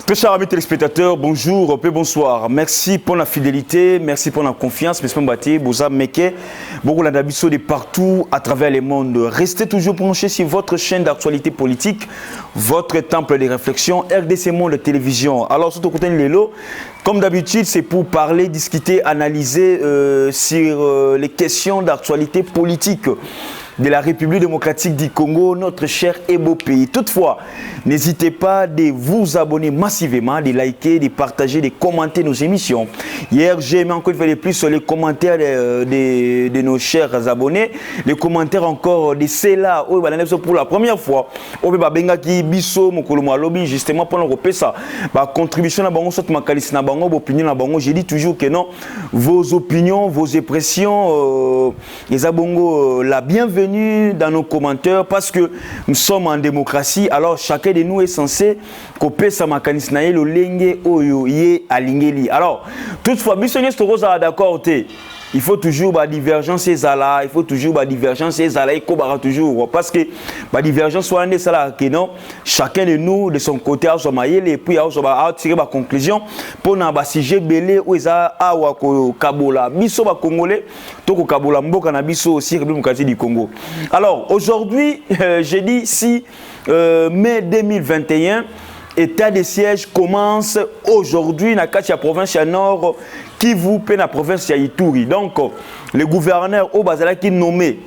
Très chers amis téléspectateurs, bonjour, bonsoir. Merci pour la fidélité, merci pour la confiance. Merci pour Boza Meke, beaucoup d'habitude de partout à travers le monde. Restez toujours branchés sur votre chaîne d'actualité politique, votre temple de réflexion, RDC Monde Télévision. Alors, surtout côté Lelo, comme d'habitude, c'est pour parler, discuter, analyser sur les questions d'actualité politique de la République démocratique du Congo, notre cher et beau pays. Toutefois, n'hésitez pas de vous abonner massivement, de liker, de partager, de commenter nos émissions. Hier, j'ai aimé encore une fois de plus sur les commentaires de nos chers abonnés, les commentaires encore de ceux-là, pour la première fois, justement pour nous repérer ça, contribution à bango, soit ma qualité na bango, opinion na bango. J'ai dit toujours que non, vos opinions, vos impressions, les abongos, la bienvenue dans nos commentaires parce que nous sommes en démocratie. Alors chacun de nous est censé copier sa mécanisme na le lenge oyo ye alingeli. Alors toutefois bisogna stokoza d'accord il faut toujours la divergence là, il faut toujours la divergence là, il faut toujours parce que la divergence soit là que non, chacun de nous de son côté a son maïel et puis a tirer ma conclusion pour na ba sujet belé ou eza awa ko kabola biso ba congolais to ko kabola mboka na biso aussi République du Congo. Alors aujourd'hui jeudi 6 mai 2021, état de siège commence aujourd'hui dans la province du Nord qui vous paie la province de Ituri. Donc, le gouverneur au Bazala qui nommé,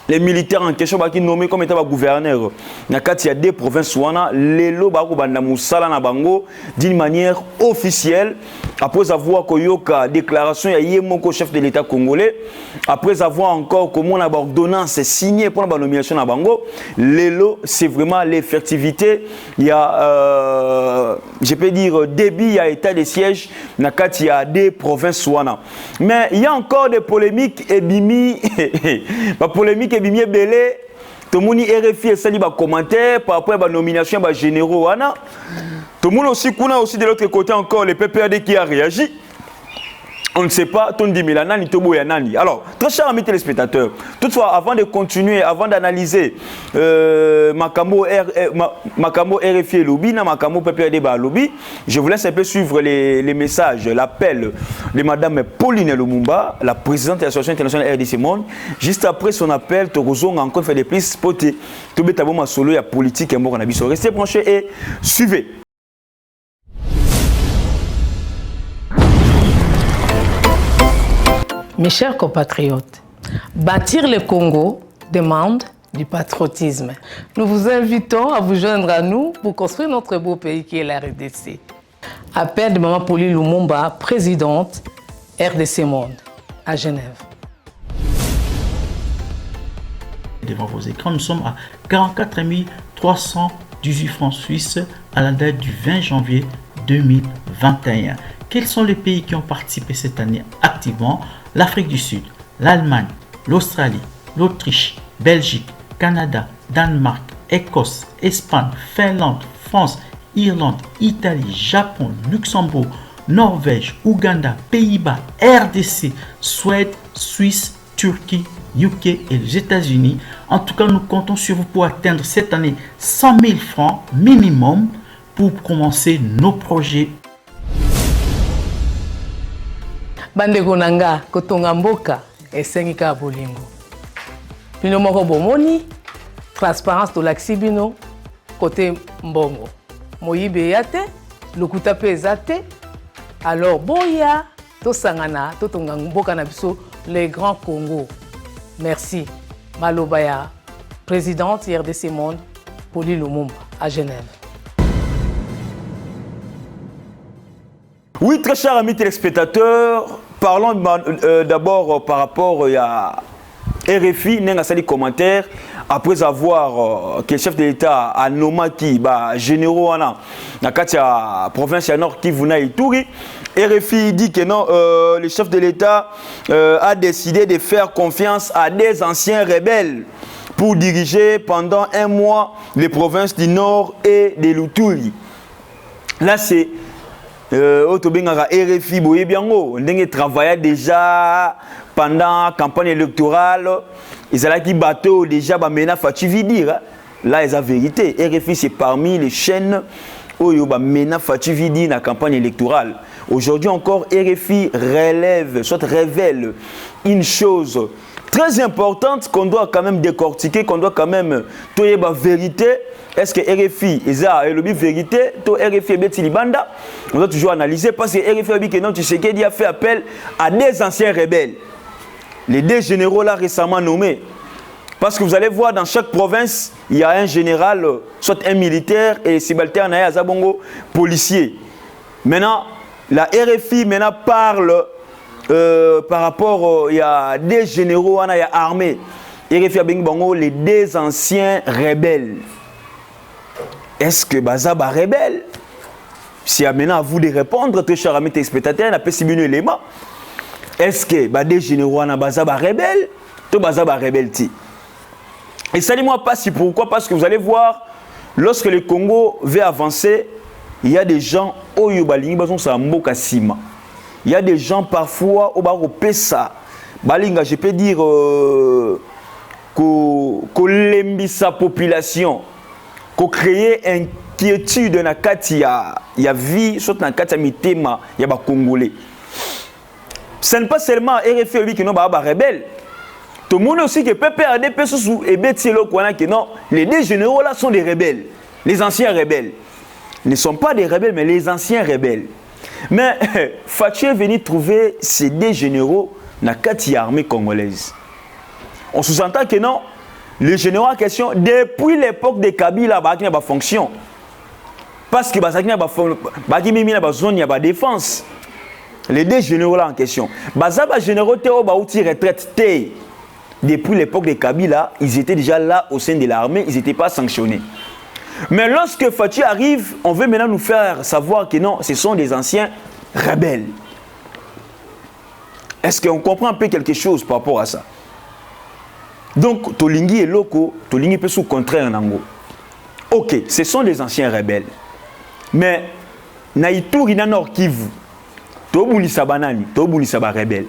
les militaires en question qui nommé comme étant gouverneur, il y a deux provinces lelo d'une manière officielle après avoir koyoka déclaration il y a mon chef de l'État congolais, après avoir encore comment la ordonnance signée pour la nomination à Bango, lelo c'est vraiment l'effectivité, il y a je peux dire début il y a état de siège il y a des provinces mais il y a encore des polémiques et bimi la polémique et bimi belé tout le monde RFI et ça dit commentaire par rapport à la nomination des généraux tout le monde aussi de l'autre côté encore le PPAD qui a réagi. On ne sait pas, ton Dimilana ni Tobo Yanani. Alors, très chers amis téléspectateurs, toutefois, avant de continuer, avant d'analyser Makambo RFI et Lobby, Makambo PPAD Lobby, je vous laisse un peu suivre les messages, l'appel de Madame Pauline Lumumba, la présidente de l'Association internationale RDC Monde. Juste après son appel, Torozong a encore fait des prises pour te mettre à solo et à politique et mort en abysso. Restez branchés et suivez. Mes chers compatriotes, bâtir le Congo demande du patriotisme. Nous vous invitons à vous joindre à nous pour construire notre beau pays qui est la RDC. Appel de Maman Pauline Lumumba, présidente RDC Monde, à Genève. Devant vos écrans, nous sommes à 44 318 francs suisses à la date du 20 janvier 2021. Quels sont les pays qui ont participé cette année activement? L'Afrique du Sud, l'Allemagne, l'Australie, l'Autriche, Belgique, Canada, Danemark, Écosse, Espagne, Finlande, France, Irlande, Italie, Japon, Luxembourg, Norvège, Ouganda, Pays-Bas, RDC, Suède, Suisse, Turquie, UK et les États-Unis. En tout cas, nous comptons sur vous pour atteindre cette année 100 000 francs minimum pour commencer nos projets. Bandeko nanga kotonga mboka esengi ka bolingo. Bino moko bomoni transparence to laksi bino côté mbongo. Moyibe yate, lokuta pe ezate. Alors boya to sangana to tonga mboka na biso les grands Congo. Merci. Malobaya, présidente RDC Monde, Pauline Lumumba à Genève. Oui, très chers amis téléspectateurs, parlons d'abord par rapport à RFI, n'a pas de commentaires. Après avoir que le chef de l'État a nommé qui généraux dans la province Nord qui vous Ituri, RFI dit que non, le chef de l'État a décidé de faire confiance à des anciens rebelles pour diriger pendant un mois les provinces du Nord et de l'Ituri. Là, c'est RFI on travaillait déjà pendant la campagne électorale. Ils allaient qui bateau déjà menace dire là c'est la vérité. RFI c'est parmi les chaînes Oyo ba mena Fatou Vidi na campagne électorale. Aujourd'hui encore, RFI relève, soit révèle une chose très importante qu'on doit quand même décortiquer, qu'on doit quand même toyer la vérité. Est-ce que RFI est la vérité? To RFI est Betty Libanda. On doit toujours analyser parce que RFI que non, tu sais qu'il a fait appel à des anciens rebelles. Les deux généraux là récemment nommés. Parce que vous allez voir dans chaque province, il y a un général, soit un militaire et subalterne à Zabongo, policier. Maintenant, la RFI maintenant parle par rapport, il y a des généraux, il y a armée. RFI a Bango, les deux anciens rebelles. Est-ce que Bazaba rebelle? Si maintenant à vous de répondre, très cher ami téléspectateur, n'a pas si bien élément. Est-ce que des généraux na Bazaba rebelle? To Bazaba rebelle ti. Et ça dit moi pas si pourquoi, parce que vous allez voir, lorsque le Congo veut avancer, il y a des gens au Yobalingi bazon sa mboka sima. Il y a des gens parfois au baro pesa. Balinga, je peux dire qu'on lembi sa population, qu'on crée inquiétude na kati ya vie, soit na kati ya mitema ya ba Congolais. Ce n'est pas seulement RFI qui non ba rebelle. Tout le monde aussi que PPRD, et Betielo, les deux généraux là sont des rebelles. Les anciens rebelles. Ils ne sont pas des rebelles, mais les anciens rebelles. Mais Fatou est venu trouver ces deux généraux dans la armée congolaise. On sous-entend que non, les généraux en question, depuis l'époque de Kabila, il n'y a pas de fonction. Parce que il n'y a pas de zone, il y a pas de défense. Les deux généraux là en question. Les généraux qui ont retraite. Depuis l'époque de Kabila, ils étaient déjà là au sein de l'armée, ils n'étaient pas sanctionnés. Mais lorsque Fatou arrive, on veut maintenant nous faire savoir que non, ce sont des anciens rebelles. Est-ce qu'on comprend un peu quelque chose par rapport à ça? Donc, Tolingi et Loko, Tolingi peut sous contraire en ango. Ok, ce sont des anciens rebelles. Mais, Naïtouri na Nord Kivu, Tobouni Sabanani, Tobouni Saba rebelle.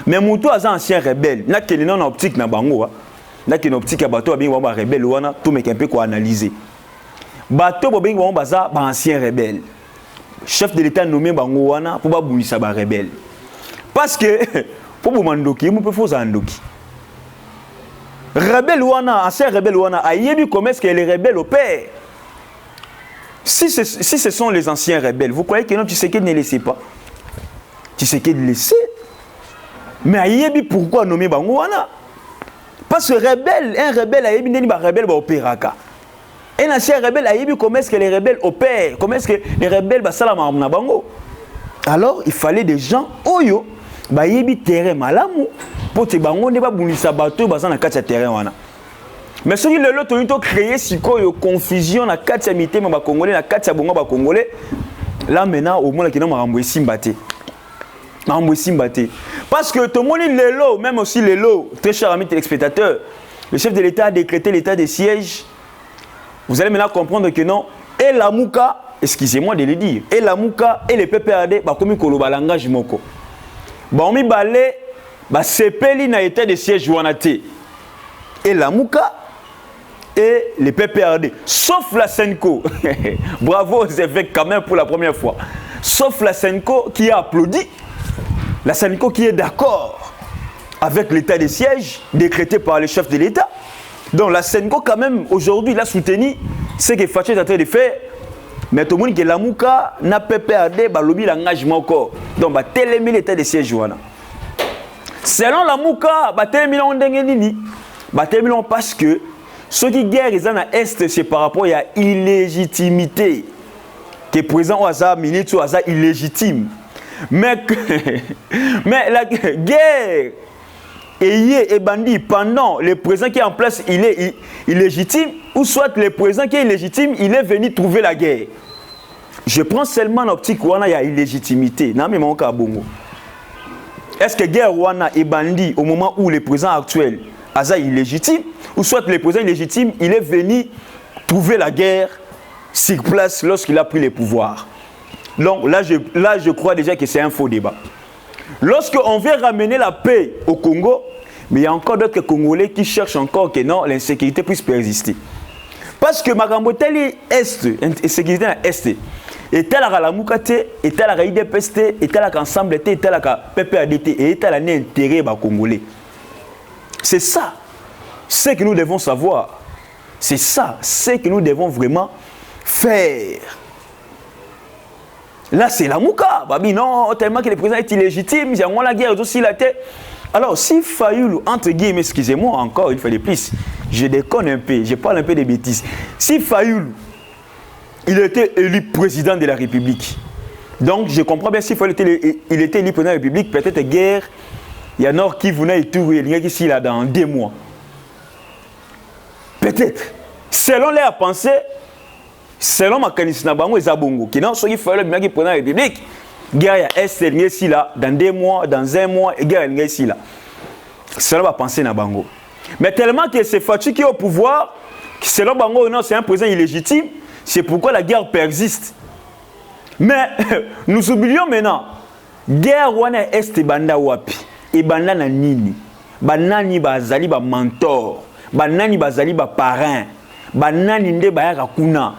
Mais Moutou a un ancien rebelle. Il y a une optique na bango. Il y a une optique à bateau bien un rebelle wana tout mais un peu quoi analyser. Bateau bien un baza ba ancien rebelle. Chef de l'état nommé bango wana pour ba boulisa ba rebelle. Parce que pour vous mandoki, vous pouvez faire andoki. Rebelle wana, ancien rebelle wana, ayebi comment est-ce que les rebelles opèrent. Si ce sont les anciens rebelles, vous croyez que non, tu sais qu'ils ne laissent pas. Tu sais qu'ils laissent. Mais ayebi pourquoi nommer Bangouana? Parce que rebelle, un rebelle ayebi n'est pas rebelle ba opéraka. Un ancien rebelle ayebi comment est-ce que les rebelles opèrent? Comment est-ce que les rebelles ba salama na bango? Alors il fallait des gens oyo ba yebi terrain malamu pour te bango ne ba bunisa bateau ba na kati ya terrain wana. Mais ce qui le lot to créer sikoyo confusion na kati ya mitema ba congolais na kati ya bongo ba congolais. Là maintenant au moins qui na marambo esimbate. Parce que tout le monde est là, même aussi les lots, très chers amis téléspectateurs, le chef de l'État a décrété l'état de siège. Vous allez maintenant comprendre que non, et la Mouka, excusez-moi de le dire, et la Mouka et les PPRD, comme ils langage moko. On mi balé, sepeli na état de siège wanate. Et la Mouka et les PPRD, sauf la Senko. Bravo aux évêques quand même pour la première fois. Sauf la Senko qui a applaudi. La Senko qui est d'accord avec l'état de siège décrété par le chef de l'État. Donc la Senko quand même aujourd'hui l'a soutenu ce que Fatou est en train de faire. Mais tout le monde qui est la Mouka n'a pas perdu le langagement encore. Donc bah télémi l'état de siège wana. Selon la Mouka, bah télémi on dengenini. Bah télémi on parce que ce qui guerre ils en a est c'est par rapport à illégitimité que présent au hasard ministre au hasard illégitime. Mais la guerre et bandit pendant le président qui est en place, il est illégitime, ou soit le président qui est illégitime, il est venu trouver la guerre. Je prends seulement l'optique où il y a illégitimité. Est-ce que guerre wana et bandit au moment où le président actuel est illégitime, ou soit le président illégitime, il est venu trouver la guerre sur place lorsqu'il a pris le pouvoir? Donc là, je crois déjà que c'est un faux débat. Lorsqu'on veut ramener la paix au Congo, mais il y a encore d'autres Congolais qui cherchent encore que non, l'insécurité puisse persister. Parce que makambo tali est sécurité na est et tel la mukate et tel la IDPS et tel ensemble et tel la PPADT et tel la intérêt ba congolais. C'est ça ce que nous devons savoir. C'est ça ce que nous devons vraiment faire. Là c'est la mouka. Babi non, tellement que le président est illégitime, j'ai la guerre aussi la tête. Alors si Fayoulou entre guillemets, excusez-moi encore une fois de plus, je déconne un peu, je parle un peu de bêtises. Si Fayoulou il était élu président de la République. Donc je comprends bien s'il il était élu président de la République, peut-être guerre, il y a Nord qui venait et tout, il y a ici là dans 2 mois. Peut-être. Selon leur pensée, selon ma canisna bango et zabongo, qui non, soit il fallait bien qu'il prenne la République, guerre est ici là, dans 2 mois, dans 1 mois, et guerre ici là. Selon ma pensée na bango. Mais tellement que c'est Fatou qui est au pouvoir, selon bango, non, c'est un président illégitime. C'est pourquoi la guerre persiste. Mais nous oublions maintenant, guerre wana est banda wapi, et banda na nini, banani bazali ba mentor, banani bazali ba parrain, banani nde bayaka kuna.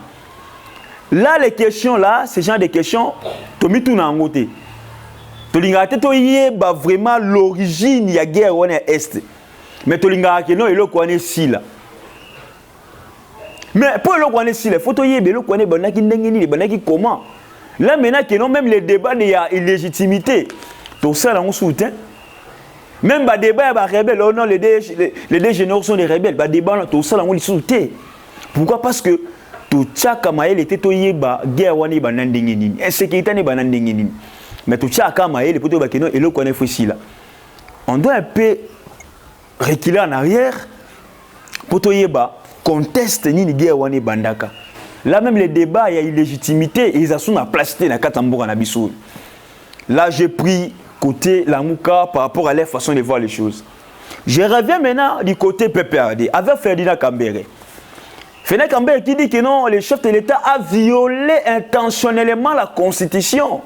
Là les questions là, ce genre de questions, tomi tout na ngote. Tolingate to yeba vraiment l'origine ya guerre wana est. Mais tolingate non eloko wana si là. Mais pour le connaître, il faut le connaître comment. Là maintenant que non, même les débats de illégitimité, tout ça là on soutient. Même les débats des rebelles, non les deux généraux sont des rebelles. Les débats tout ça là on les soutient. Pourquoi? Parce que tout chaque maël était toyé ba guerre wani banandingini, insécurité ni banandingini. Mais tout chaque maël est plutôt bakeno et le connaît aussi là. On doit un peu reculer en arrière pour toyé ba conteste ni guerre wani bandaka. Là même les débats il y a illégitimité et ils sont à placer na katamboka na biso. Là j'ai pris côté la Mouka par rapport à leur façon de voir les choses. Je reviens maintenant du côté PPRD avec Ferdinand Kambere. Ferdinand Kambere qui dit que non, le chef de l'État a violé intentionnellement la Constitution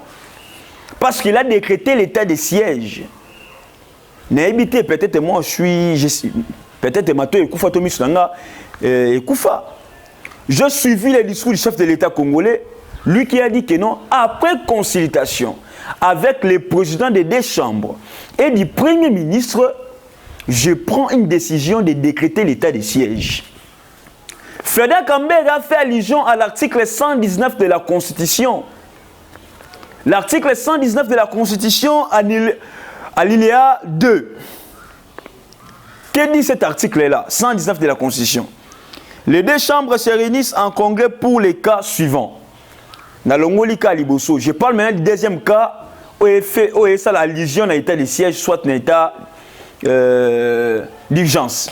parce qu'il a décrété l'état de siège. N'habitez peut-être moi je suis peut-être Mato Ekoufa Tomi Sunanga Ekoufa. Je suivi le discours du chef de l'État congolais, lui qui a dit que non, après consultation avec le président des 2 chambres et du premier ministre, je prends une décision de décréter l'état de siège. Ferdinand Kambere a fait allusion à l'article 119 de la Constitution. L'article 119 de la Constitution, alinéa 2. Que dit cet article-là, 119 de la Constitution? Les 2 chambres se réunissent en congrès pour les cas suivants. Dans le Ngolika Liboso, je parle maintenant du 2e cas où il y a l'allusion à l'état de siège, soit un état d'urgence.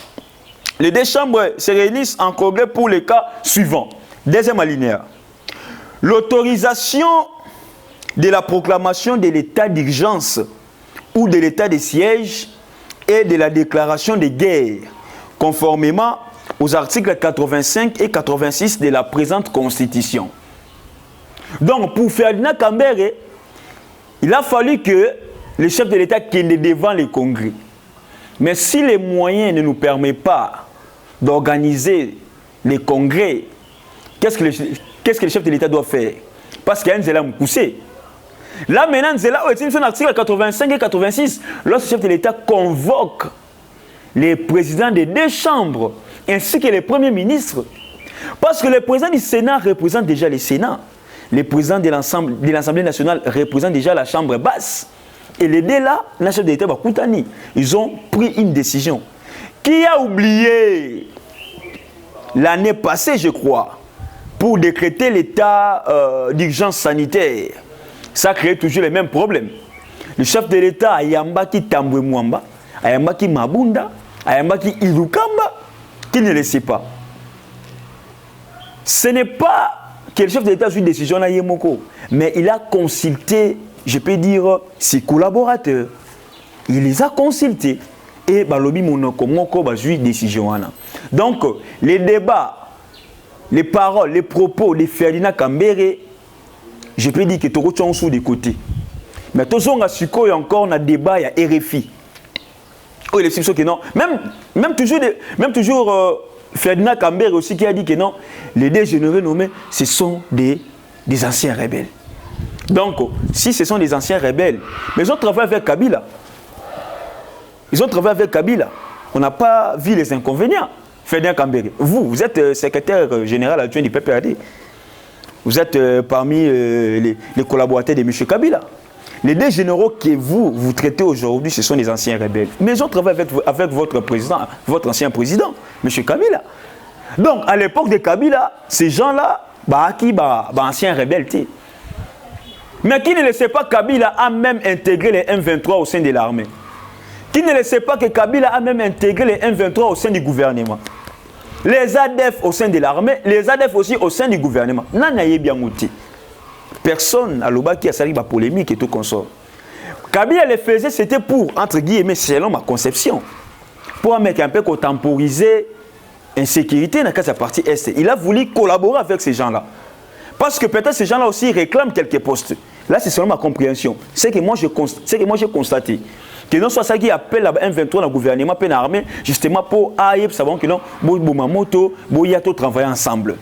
Les 2 chambres se réunissent en congrès pour les cas suivants. 2e alinéa. L'autorisation de la proclamation de l'état d'urgence ou de l'état de siège et de la déclaration de guerre, conformément aux articles 85 et 86 de la présente Constitution. Donc, pour Ferdinand Kambere, il a fallu que le chef de l'État ait devant le Congrès. Mais si les moyens ne nous permettent pas d'organiser les congrès, qu'est-ce que le chef de l'État doit faire? Parce qu'il y a un zéla moussé. Là, maintenant, zéla, c'est l'article 85 et 86. Lorsque le chef de l'État convoque les présidents des 2 chambres ainsi que les premiers ministres, parce que le président du Sénat représente déjà le Sénat, le président de l'Assemblée nationale représente déjà la chambre basse, et les 2 là, le chef de l'État Bakoutani, ils ont pris une décision. Qui a oublié l'année passée, je crois, pour décréter l'état d'urgence sanitaire? Ça crée toujours les mêmes problèmes. Le chef de l'État Ayambaki Tambwe Mwamba, Ayambaki Mabunda, Ayambaki Ilukamba, qui ne le sait pas. Ce n'est pas que le chef de l'État a eu une décision à Yemoko, mais il a consulté, je peux dire, ses collaborateurs. Il les a consultés. Et Balobi Monoko Moko a eu une décision. Donc, les débats, les paroles, les propos de Ferdinand Kambere, je peux dire que tout le monde sont des côtés. Mais tout le monde a encore un débat, il y a RFI. Oh, il est que non. Même toujours Ferdinand Kambere aussi qui a dit que non, les deux généraux nommés, ce sont des anciens rebelles. Donc, si ce sont des anciens rebelles, mais ils ont travaillé avec Kabila. Ils ont travaillé avec Kabila. On n'a pas vu les inconvénients. Ferdinand Kambere, vous êtes secrétaire général adjoint du PPRD. Vous êtes parmi les collaborateurs de M. Kabila. Les deux généraux que vous traitez aujourd'hui, ce sont des anciens rebelles. Mais ils ont travaillé avec votre président, votre ancien président, M. Kabila. Donc, à l'époque de Kabila, ces gens-là, anciens rebelles. Mais qui ne le sait pas, Kabila a même intégré les M23 au sein de l'armée. Qui ne le sait pas que Kabila a même intégré les M23 au sein du gouvernement. Les ADF au sein de l'armée, les ADF aussi au sein du gouvernement. Nanaye bien mouti. Personne à l'Oba qui a sali la polémique et tout consort. Kabila le faisait, c'était pour, entre guillemets, selon ma conception, pour un mec un peu temporiser l'insécurité dans sa partie Est. Il a voulu collaborer avec ces gens-là. Parce que peut-être ces gens-là aussi réclament quelques postes. Là, c'est selon ma compréhension. C'est que moi, j'ai constaté. Que non soit ça qui appelle la M23 dans le gouvernement, peine armée, justement pour savoir que non, moto, travailler ensemble.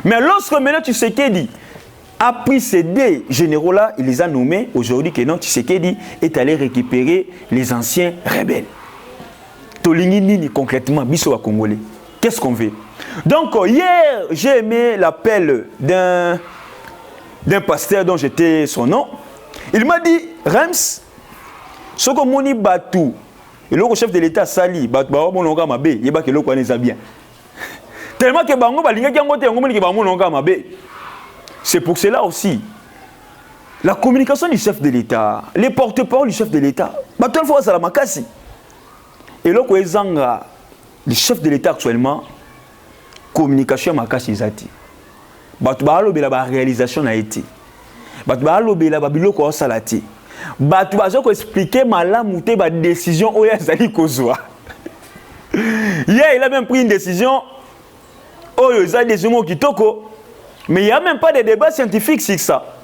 Mais lorsque maintenant Tshisekedi a pris ces deux généraux-là, il les a nommés aujourd'hui que non, Tshisekedi est allé récupérer les anciens rebelles. Tolingi nini concrètement, biso wa Congolais. Qu'est-ce qu'on veut? Donc hier, j'ai aimé l'appel d'un pasteur dont j'étais son nom. Il m'a dit, Rems, ce que moni batou, et le chef de l'État sali, tellement que bango balinga kiangote yango moni ke bango nonga mabe. C'est pour cela aussi la communication du chef de l'État, les porte-parole du chef de l'État, batou fois ça la makasi. Et le ezanga le chef de l'État actuellement communication makasi zati. Batou ba lobela ba réalisation na été. Batou ba lobela ba biloko salati. Batou bazo ko expliquer malamu te ba décision oya zali kozwa. Hier il a même pris une décision oyo za décision kitoko, mais il n'y a même pas de débat scientifique sur ça.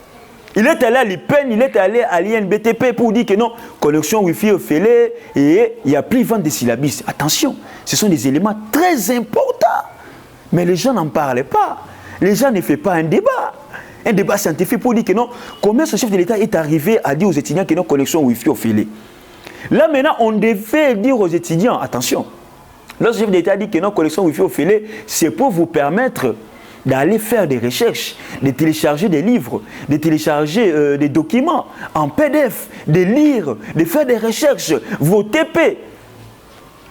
Il est allé à l'IPEN, il est allé à l'INBTP pour dire que non, connexion Wi-Fi au fêlé et il n'y a plus vente de syllabus. Attention, ce sont des éléments très importants. Mais les gens n'en parlent pas. Les gens ne font pas un débat scientifique pour dire que non, comment ce chef de l'État est arrivé à dire aux étudiants que non, connexion Wi-Fi au fêlé. Là maintenant, on devait dire aux étudiants, attention, lorsque le chef de l'État dit que non, connexion Wi-Fi au fêlé, c'est pour vous permettre d'aller faire des recherches, de télécharger des livres, de télécharger des documents en PDF, de lire, de faire des recherches, vos TP.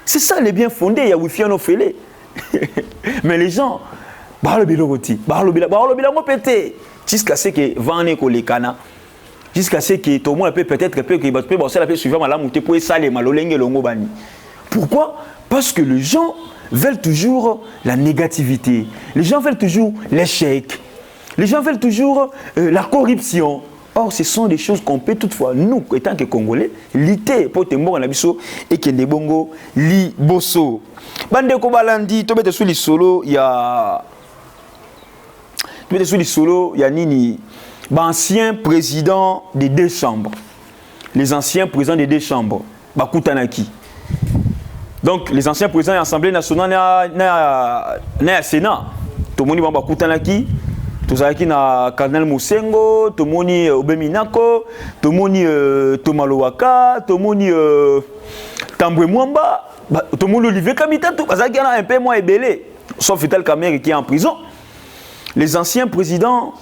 C'est ça les bien fondés, il y a Wi-Fi en fêlé. Mais les gens, jusqu'à ce que Vané Kolekana, jusqu'à ce que tout le monde peut suivre la montée pour ça les malolenge longo bani. Pourquoi? Parce que les gens veulent toujours la négativité. Les gens veulent toujours l'échec. Les gens veulent toujours la corruption. Or, ce sont des choses qu'on peut toutefois, nous, étant que Congolais, lutter pour te mourir en abisso et que les bongo li bosso. Bande ko balandi, to bete sous les solo, il y a. To bete sous les solo, il y a nini. Ancien président des deux chambres. Les anciens présidents des deux chambres. Bakutanaki. Donc, les anciens présidents de l'Assemblée nationale, na Sénat, tout le monde va Kutanaki, tout ça qui na Cardinal Moussengo, tout le monde Obeminako, tout le monde Thomas Lowaka, tout le monde Tambwe Mwamba, tout le monde Olivier Kamita, tout ça qui a un peu moins ébélé, sauf Vital Kamerhe qui est en prison. Les anciens présidents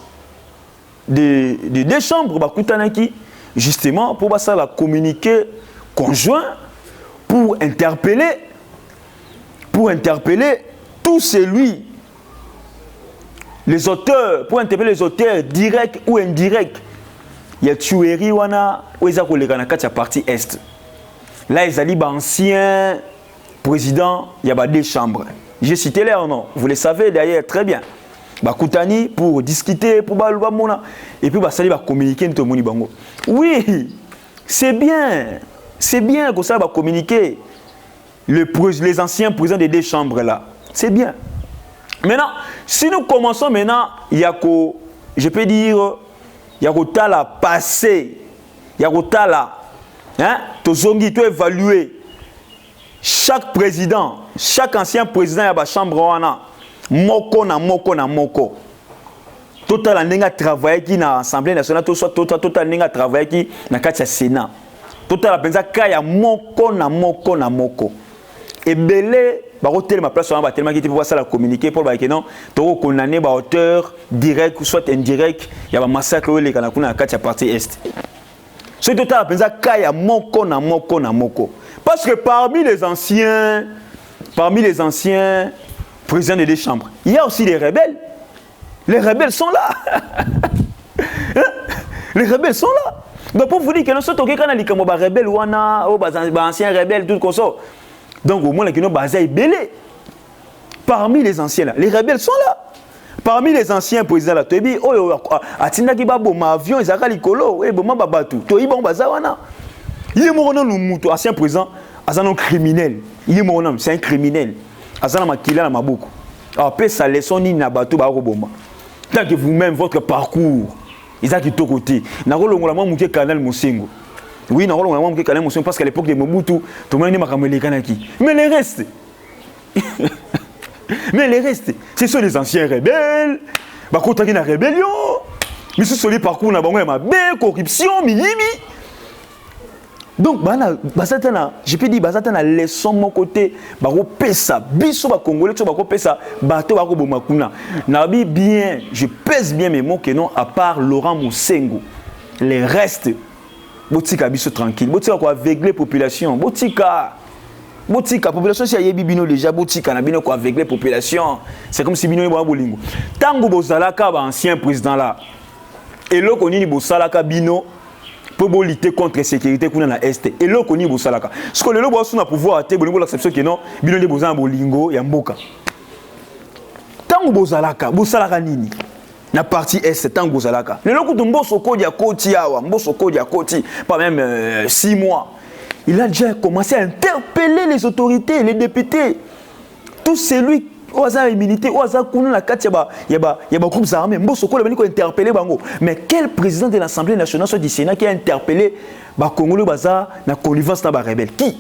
des deux chambres, Kutanaki, justement, pour ça la communiqué conjoint. Pour interpeller tous celui, les auteurs, pour interpeller les auteurs directs ou indirects. Il y a tuerie wana ou ils ont les la partie est. Là ils ont ancien président, il y a deux chambres. J'ai cité leur nom, vous le savez d'ailleurs très bien. Bakutani pour discuter, pour balubamona et puis ça va communiquer tout le monde bango. Oui, c'est bien. C'est bien que ça va communiquer les anciens présidents des deux chambres là. C'est bien. Maintenant, si nous commençons maintenant, il y a que, je peux dire, il y a que tala passé, il y a que tala, hein, tu évaluer chaque président chaque ancien président de la chambre wana moko na moko na moko. Total n'enga travailler qui na Assemblée nationale, soit total n'enga travailler qui na katia Sénat. Total penza kaya moko na moko na moko. Et belé ba hôtel ma place on va tellement qui pour ça la communiquer pour ba que non to condamner ba auteur direct ou soit indirect, il y a ba massacre les kana kuna katia partie est. Ce total penza kaya moko na moko na moko. Parce que parmi les anciens présidents des deux chambres, il y a aussi des rebelles. Les rebelles sont là. Les rebelles sont là. Donc pour vous dire que nous sommes tous les rebelles ou anciens rebelles, tout comme ça. Donc au moins, nous sommes belés. Parmi les anciens là, les rebelles sont là. Parmi les anciens présidents là, tu dis, oh, atinda ki babo ma avion, ils ont likolo, eh bon babatu. Tu dis bon bazawana. Il est mort non nous ancien président, un criminel. Il est mort non, c'est un criminel. Azana makila na mabuku. Après ça leçon ni na bato ba roboma. Tant que vous-même votre parcours, ils ont quitté côté. Na rolongola moi muke canal Mosengo. Oui, na rolongola moi muke canal Mosengo parce qu'à l'époque de Mobutu, tout le monde ni makamele kanaki. Mais les restes. Mais les restes, ce sont les anciens rebelles. Ba kota ki na rébellion. Mais ce sont les parcours na bango ya mabe, corruption, minimi. Donc, je peux dire, bazatana leçon mon côté, bako pesa, biso ba congolais, bako pesa, bato bako bomakuna. Nabi bien, je pèse bien mes mots que non, à part Laurent Mosengo, les restes, botika biso tranquille, botika quoi aveugler population, botika population si ayebi bino déjà, botika na bino quoi aveugler population, c'est comme si bino ba bolingo. Tango bozalaka ba ancien président là, et lo konini bosalaka bino. Pour lutter contre la sécurité qu'on a dans l'Est. Et là, on a bosalaka. Ce que le lobo a pouvoir atte, bon l'acception que non, bino de bozan bolingo ya mboka. Tango bozalaka, bosalaka nini? Na partie Est, tango bozalaka. Le lobo de mbosoko dia koti awa, mbosoko dia koti, pas même 6 mois. Il a déjà commencé à interpeller les autorités, les députés. Tout celui Oza immunité, Oza Kounou la carte, il y a groupes armés. Mbosoko le ko interpellé bango. Mais quel président de l'Assemblée nationale soit du Sénat qui a interpellé ba Congolais baza na connivence na ba rebelle? Qui?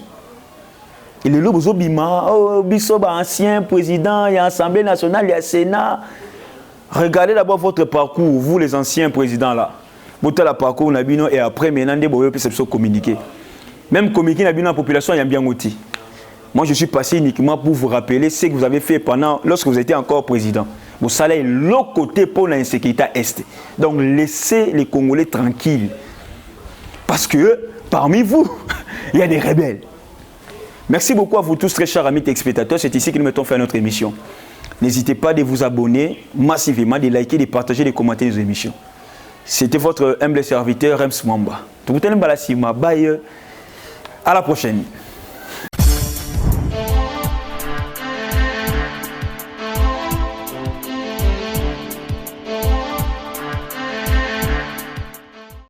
Il est le bozo bima, biso ba ancien président, il y a Assemblée nationale, il y a Sénat. Regardez d'abord votre parcours, vous les anciens présidents là. Votre parcours nabino et après maintenant des boyo peut communiquer. Même communiquer nabino la population il y a bien outil. Moi, je suis passé uniquement pour vous rappeler ce que vous avez fait lorsque vous étiez encore président. Vous savez, l'autre côté pour l'insécurité Est. Donc, laissez les Congolais tranquilles. Parce que, parmi vous, il y a des rebelles. Merci beaucoup à vous tous, très chers amis téléspectateurs. C'est ici que nous mettons fin à notre émission. N'hésitez pas de vous abonner massivement, de liker, de partager, de commenter nos émissions. C'était votre humble serviteur, Rems Mwamba. À la prochaine.